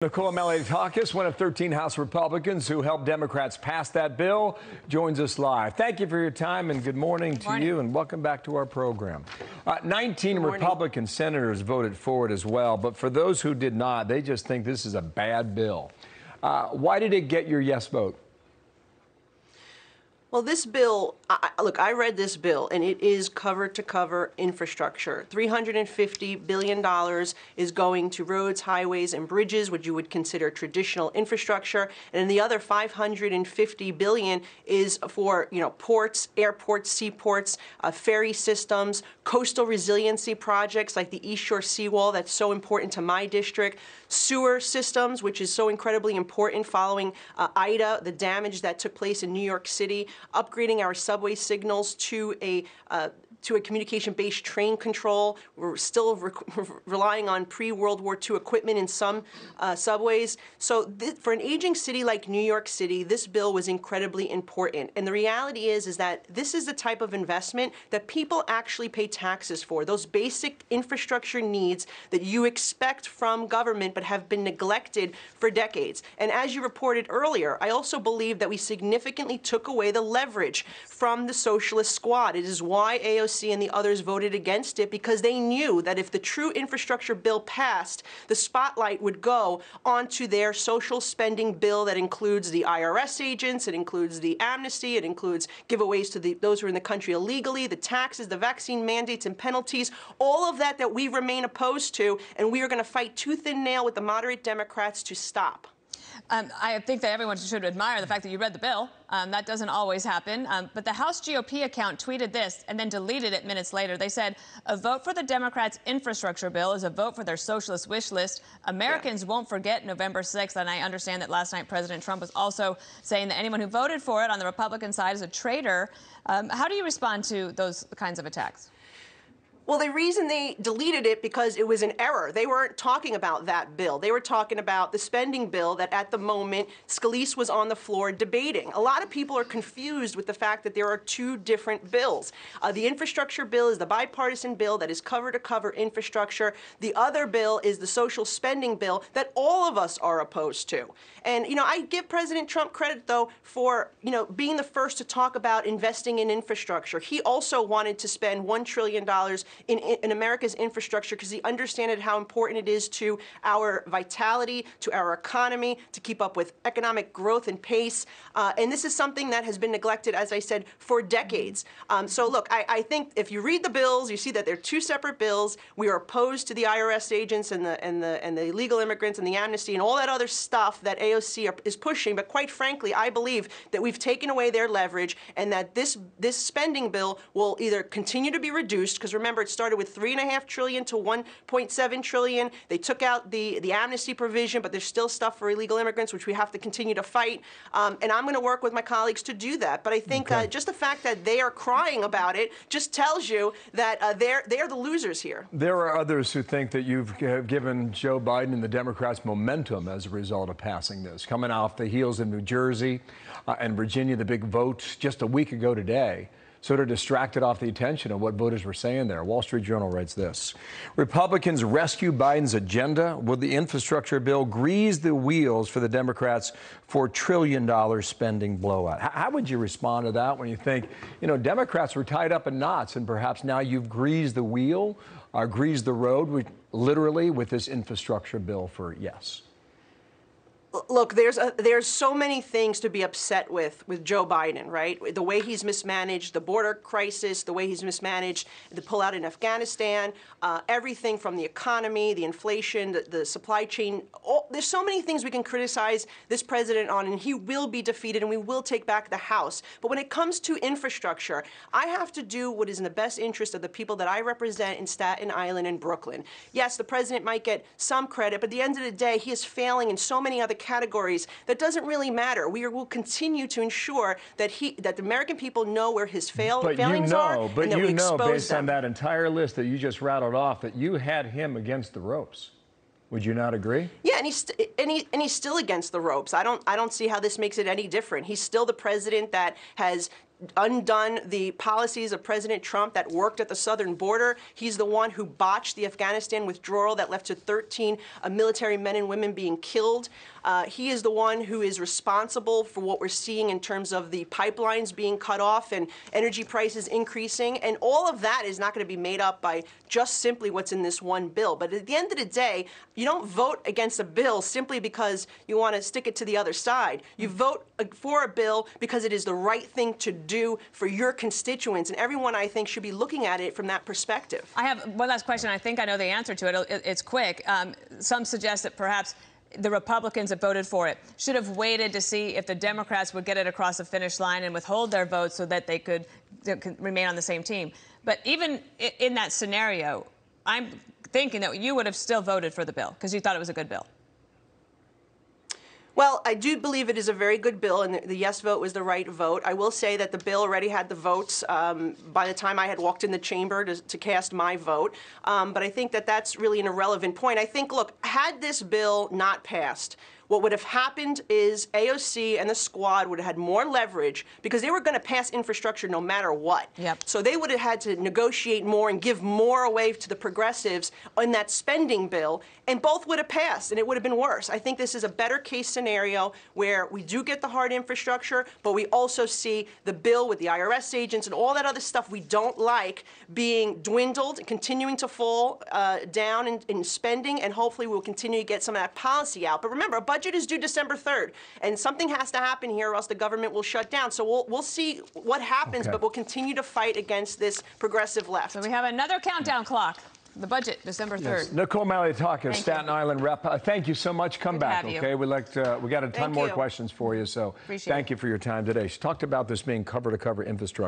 Nicole Malliotakis, one of 13 House Republicans who helped Democrats pass that bill, joins us live. Thank you for your time and good morning to you, and welcome back to our program. 19 Republican senators voted for it as well, but for those who did not, they just think this is a bad bill. Why did it get your yes vote? Well, this bill, look, I read this bill, and it is cover-to-cover infrastructure. $350 billion is going to roads, highways, and bridges, which you would consider traditional infrastructure. And the other $550 billion is for, ports, airports, seaports, ferry systems, coastal resiliency projects like the East Shore Seawall that's so important to my district, sewer systems, which is so incredibly important following Ida, the damage that took place in New York City, upgrading our subway signals to a communication-based train control. We're still relying on pre-World War II equipment in some subways. So for an aging city like New York City, this bill was incredibly important. And the reality is that this is the type of investment that people actually pay taxes for, those basic infrastructure needs that you expect from government but have been neglected for decades. And as you reported earlier, I also believe that we significantly took away the leverage from the socialist squad. It is why AOC and the others voted against it, because they knew that if the true infrastructure bill passed, the spotlight would go onto their social spending bill that includes the IRS agents, it includes the amnesty, it includes giveaways to those who are in the country illegally, the taxes, the vaccine mandates and penalties, all of that we remain opposed to, and we are going to fight tooth and nail with the moderate Democrats to stop. I think that everyone should admire the fact that you read the bill. That doesn't always happen. But the House GOP account tweeted this and then deleted it minutes later. They said, a vote for the Democrats' infrastructure bill is a vote for their socialist wish list. Americans won't forget November 6th. And I understand that last night President Trump was also saying that anyone who voted for it on the Republican side is a traitor. How do you respond to those kinds of attacks? Well, the reason they deleted it because it was an error. They weren't talking about that bill. They were talking about the spending bill that at the moment Scalise was on the floor debating. A lot of people are confused with the fact that there are two different bills. The infrastructure bill is the bipartisan bill that is cover-to-cover infrastructure. The other bill is the social spending bill that all of us are opposed to. And, I give President Trump credit, though, for, being the first to talk about investing in infrastructure. He also wanted to spend $1 trillion in America's infrastructure because he understood how important it is to our vitality, to our economy, to keep up with economic growth and pace. And this is something that has been neglected, as I said, for decades. So look, I think if you read the bills, you see that they're two separate bills. We are opposed to the IRS agents and the illegal immigrants and the amnesty and all that other stuff that AOC is pushing. But quite frankly, I believe that we've taken away their leverage and that this spending bill will either continue to be reduced, because remember, it started with $3.5 trillion to $1.7 trillion. They took out the amnesty provision, but there's still stuff for illegal immigrants, which we have to continue to fight. And I'm going to work with my colleagues to do that. But I think just the fact that they are crying about it just tells you that they're the losers here. There are others who think that you've given Joe Biden and the Democrats momentum as a result of passing this. Coming off the heels in New Jersey and Virginia, the big vote just a week ago today, sort of distracted off the attention of what voters were saying there. Wall Street Journal writes this: Republicans rescue Biden's agenda. Will the infrastructure bill grease the wheels for the Democrats for $1 trillion spending blowout? How would you respond to that when you think, Democrats were tied up in knots and perhaps now you've greased the wheel, greased the road, literally, with this infrastructure bill for yes? Look, there's so many things to be upset with Joe Biden, right? The way he's mismanaged the border crisis, the way he's mismanaged the pullout in Afghanistan, everything from the economy, the inflation, the supply chain. There's so many things we can criticize this president on, and he will be defeated, and we will take back the House. But when it comes to infrastructure, I have to do what is in the best interest of the people that I represent in Staten Island and Brooklyn. Yes, the president might get some credit, but at the end of the day, he is failing in so many other categories that doesn't really matter. We will continue to ensure that the American people know where his failings are, but and that we expose them. Based on that entire list that you just rattled off, that you had him against the ropes. Would you not agree? Yeah, and he's still against the ropes. I don't see how this makes it any different. He's still the president that has undone the policies of President Trump that worked at the southern border. He's the one who botched the Afghanistan withdrawal that led to 13 military men and women being killed. He is the one who is responsible for what we're seeing in terms of the pipelines being cut off and energy prices increasing. And all of that is not going to be made up by just simply what's in this one bill. But at the end of the day, you don't vote against a bill simply because you want to stick it to the other side. You vote for a bill because it is the right thing to do for your constituents. And everyone, I think, should be looking at it from that perspective. I have one last question. I think I know the answer to it. It's quick. Some suggest that perhaps the Republicans that voted for it should have waited to see if the Democrats would get it across the finish line and withhold their votes so that they could remain on the same team. But even in that scenario, I'm thinking that you would have still voted for the bill because you thought it was a good bill. Well, I do believe it is a very good bill, and the yes vote was the right vote. I will say that the bill already had the votes by the time I had walked in the chamber to cast my vote. But I think that that's really an irrelevant point. I think, look, had this bill not passed, what would have happened is AOC and the squad would have had more leverage because they were going to pass infrastructure no matter what. Yep. So they would have had to negotiate more and give more away to the progressives on that spending bill, and both would have passed, and it would have been worse. I think this is a better case scenario where we do get the hard infrastructure, but we also see the bill with the IRS agents and all that other stuff we don't like being dwindled and continuing to fall down in spending, and hopefully we'll continue to get some of that policy out. But remember, a budget is due December 3rd, and something has to happen here or else the government will shut down. So we'll see what happens, but we'll continue to fight against this progressive left. So we have another countdown clock. The budget, December 3rd. Yes. Nicole Malliotakis, Staten Island rep. Thank you so much. Come back, okay? We got a ton more questions for you, so thank you for your time today. She talked about this being cover-to-cover infrastructure.